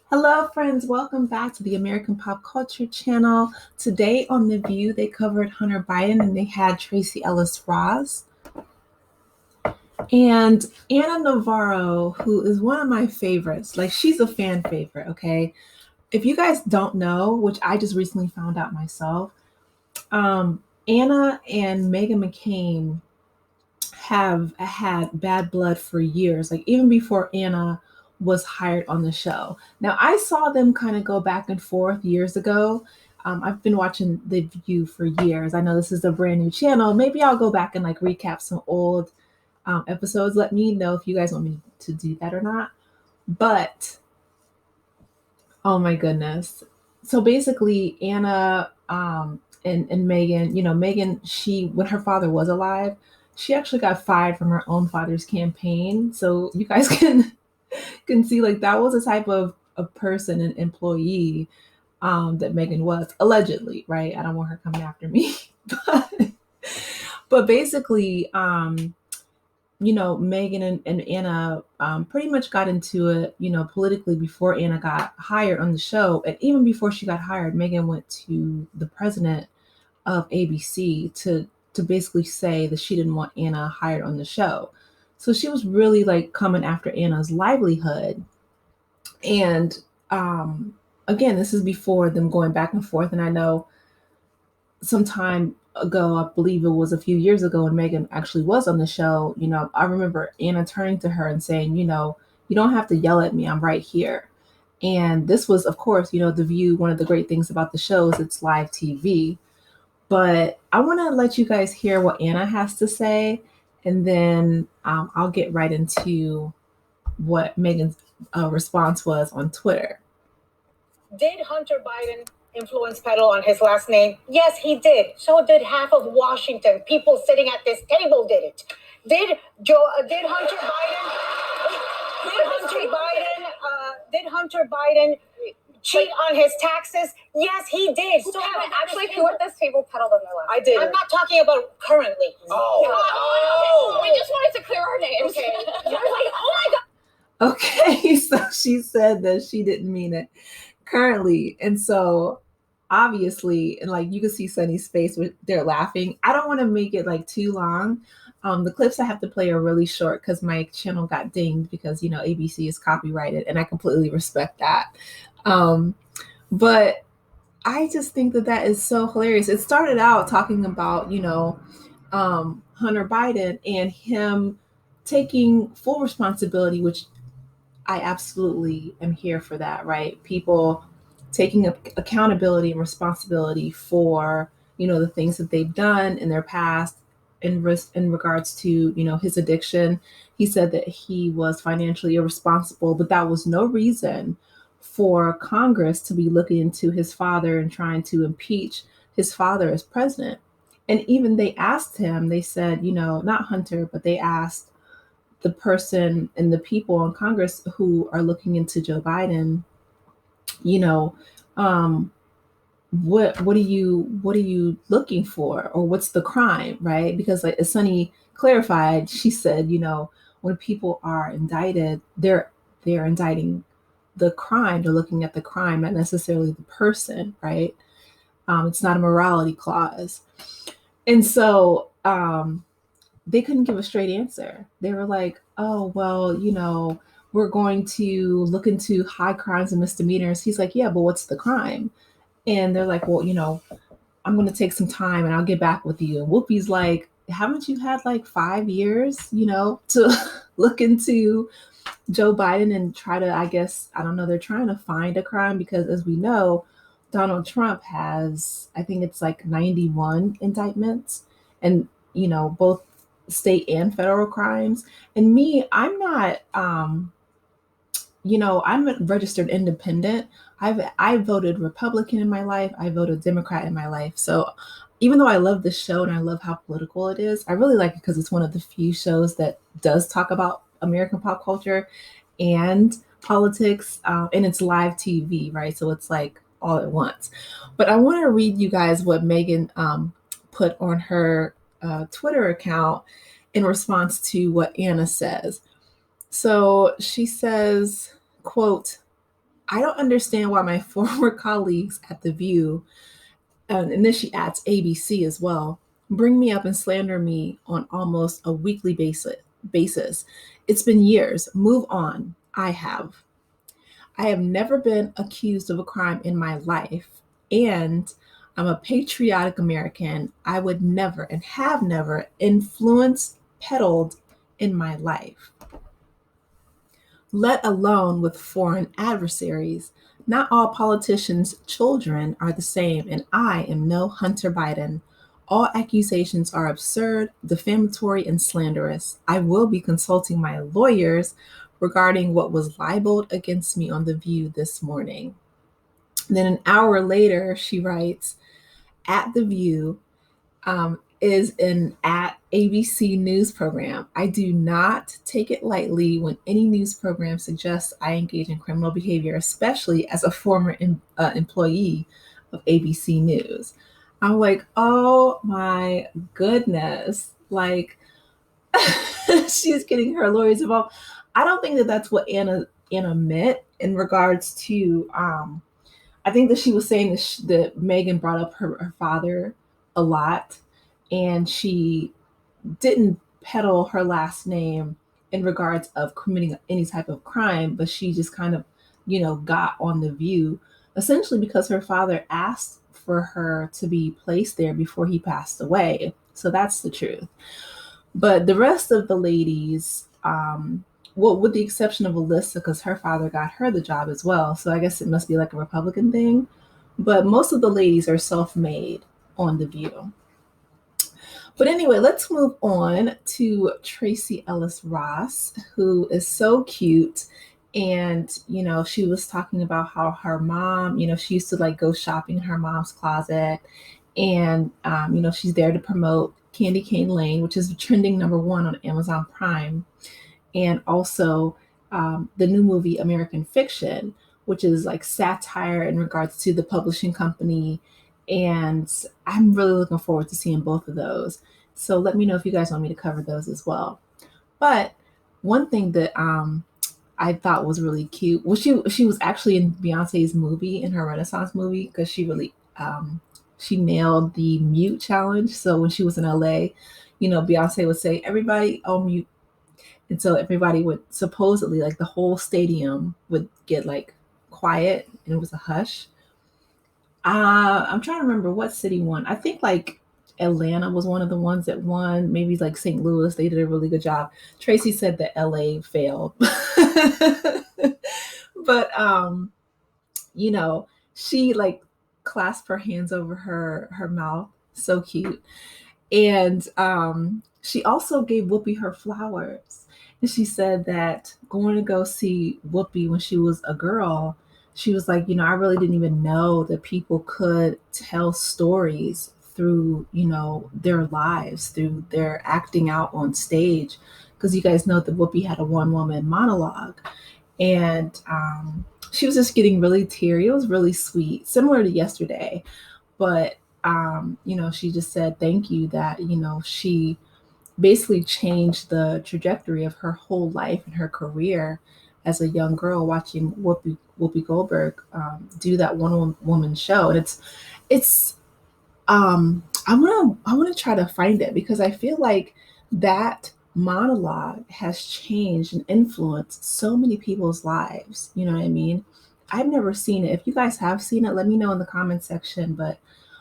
Hello, friends. Welcome back to the American Pop Culture Channel. Today on The View, they covered Hunter Biden and they had Tracee Ellis Ross and Anna Navarro, who is one of my favorites. Like, she's a fan favorite, okay? If you guys don't know, which I just recently found out myself, Anna and Meghan McCain have had bad blood for years, like even before Anna was hired on the show. Now, I saw them kind of go back and forth years ago. I've been watching The View for years. I know this is a brand new channel. Maybe I'll go back and like recap some old episodes. Let me know if you guys want me to do that or not. But oh my goodness. So basically, Anna and Megan, Megan, she, when her father was alive, she actually got fired from her own father's campaign. So you guys can see like that was a type of person and employee that Megan was allegedly, right? I don't want her coming after me, but basically, Megan and Anna pretty much got into it, politically before Anna got hired on the show. And even before she got hired, Megan went to the president of ABC to basically say that she didn't want Anna hired on the show. So she was really like coming after Anna's livelihood. And again, this is before them going back and forth. And I know some time ago, I believe it was a few years ago when Megan actually was on the show, I remember Anna turning to her and saying, you don't have to yell at me, I'm right here. And this was, of course, The View, one of the great things about the show is it's live TV. But I want to let you guys hear what Anna has to say, and then I'll get right into what Megan's response was on Twitter. Did Hunter Biden influence peddle on his last name? Yes, he did. So did half of Washington. People sitting at this table did it. Did Hunter Biden cheat on his taxes? Yes, he did. So actually, who at this table peddled on their left? I did. I'm not talking about currently. Oh. We just wanted to clear our names. Okay. I was like, oh my God. Okay, so she said that she didn't mean it currently. And so obviously, and like you can see Sunny's face, they're laughing. I don't want to make it like too long. The clips I have to play are really short because my channel got dinged because, ABC is copyrighted, and I completely respect that. But I just think that is so hilarious. It started out talking about, Hunter Biden and him taking full responsibility, which I absolutely am here for that, right? People taking accountability and responsibility for, the things that they've done in their past in regards to, his addiction. He said that he was financially irresponsible, but that was no reason for Congress to be looking into his father and trying to impeach his father as president. And even they asked him, they said, not Hunter, but they asked the person and the people in Congress who are looking into Joe Biden, what are you looking for, or what's the crime, right? Because like as Sunny clarified, she said, when people are indicted, they're indicting the crime, they're looking at the crime, not necessarily the person, right? It's not a morality clause. And so they couldn't give a straight answer. They were like, oh, well, we're going to look into high crimes and misdemeanors. He's like, yeah, but what's the crime? And they're like, well, I'm going to take some time and I'll get back with you. And Whoopi's like, haven't you had like 5 years, to look into Joe Biden and try to, I guess, I don't know, they're trying to find a crime because as we know, Donald Trump has, I think it's like 91 indictments and, both state and federal crimes. And me, I'm not, I'm a registered independent. I voted Republican in my life. I voted Democrat in my life. So even though I love this show and I love how political it is, I really like it because it's one of the few shows that does talk about American pop culture and politics, and it's live TV, right? So it's like all at once. But I want to read you guys what Megan put on her Twitter account in response to what Anna says. So she says, quote, I don't understand why my former colleagues at The View, and then she adds ABC as well, bring me up and slander me on almost a weekly basis. It's been years. Move on. I have. I have never been accused of a crime in my life, and I'm a patriotic American. I would never and have never influenced, peddled in my life, let alone with foreign adversaries. Not all politicians' children are the same, and I am no Hunter Biden. All accusations are absurd, defamatory, and slanderous. I will be consulting my lawyers regarding what was libeled against me on The View this morning. Then an hour later, she writes, at The View, is an at ABC news program. I do not take it lightly when any news program suggests I engage in criminal behavior, especially as a former employee of ABC News. I'm like, oh my goodness. Like, she's getting her lawyers involved. I don't think that that's what Anna meant in regards to. I think that she was saying that Megan brought up her father a lot, and she didn't peddle her last name in regards of committing any type of crime, but she just kind of, got on The View, essentially because her father asked for her to be placed there before he passed away. So that's the truth. But the rest of the ladies, well, with the exception of Alyssa, because her father got her the job as well. So I guess it must be like a Republican thing. But most of the ladies are self-made on The View. But anyway, let's move on to Tracee Ellis Ross, who is so cute. And, she was talking about how her mom, she used to like go shopping in her mom's closet. And, she's there to promote Candy Cane Lane, which is trending #1 on Amazon Prime. And also the new movie American Fiction, which is like satire in regards to the publishing company. And I'm really looking forward to seeing both of those. So let me know if you guys want me to cover those as well. But one thing that I thought was really cute, well, she was actually in Beyonce's movie, in her Renaissance movie, because she really she nailed the mute challenge. So when she was in LA, Beyonce would say, "Everybody on mute." And so everybody would supposedly, like the whole stadium would get like quiet, and it was a hush. I'm trying to remember what city won. I think like Atlanta was one of the ones that won. Maybe like St. Louis, they did a really good job. Tracee said that LA failed. But she like clasped her hands over her mouth. So cute. And she also gave Whoopi her flowers. And she said that going to go see Whoopi when she was a girl, she was like, I really didn't even know that people could tell stories through, their lives, through their acting out on stage. Because you guys know that Whoopi had a one-woman monologue. And she was just getting really teary. It was really sweet, similar to yesterday. But she just said thank you, that, she basically changed the trajectory of her whole life and her career as a young girl, watching Whoopi Goldberg do that one woman show. And it's I want to try to find it, because I feel like that monologue has changed and influenced so many people's lives. You know what I mean? I've never seen it. If you guys have seen it, let me know in the comment section. But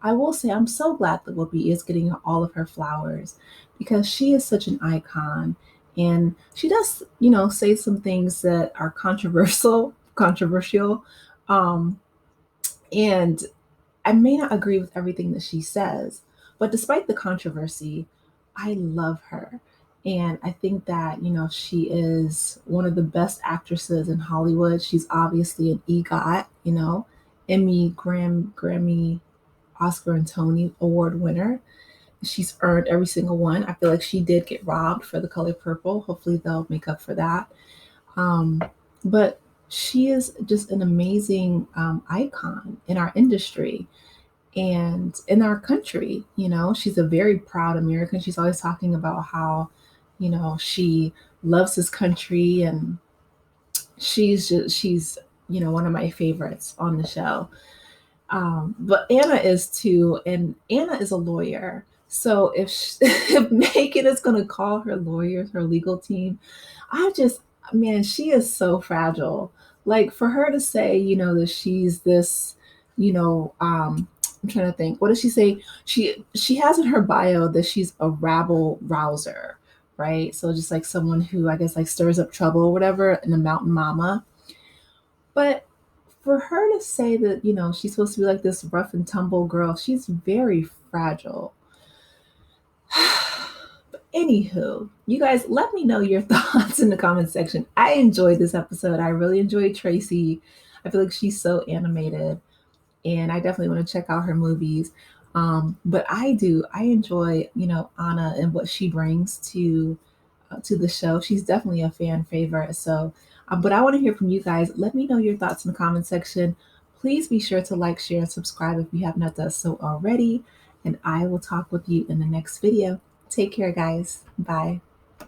I will say I'm so glad that Whoopi is getting all of her flowers, because she is such an icon. And she does, say some things that are controversial. And I may not agree with everything that she says, but despite the controversy, I love her. And I think that, she is one of the best actresses in Hollywood. She's obviously an EGOT, Emmy, Grammy, Oscar, and Tony Award winner. She's earned every single one. I feel like she did get robbed for The Color Purple. Hopefully they'll make up for that. But she is just an amazing icon in our industry and in our country. She's a very proud American. She's always talking about how, she loves this country, and she's one of my favorites on the show. But Anna is too, and Anna is a lawyer. So if Megan is going to call her lawyers, her legal team, I just, man, she is so fragile. Like for her to say, that she's this, I'm trying to think. What does she say? She has in her bio that she's a rabble rouser, right? So just like someone who I guess like stirs up trouble or whatever, and a mountain mama. But for her to say that, she's supposed to be like this rough and tumble girl, she's very fragile. But anywho, you guys, let me know your thoughts in the comment section. I enjoyed this episode. I really enjoyed Tracee. I feel like she's so animated, and I definitely want to check out her movies. But I enjoy, Anna and what she brings to the show. She's definitely a fan favorite. So, but I want to hear from you guys. Let me know your thoughts in the comment section. Please be sure to like, share, and subscribe if you have not done so already. And I will talk with you in the next video. Take care, guys. Bye.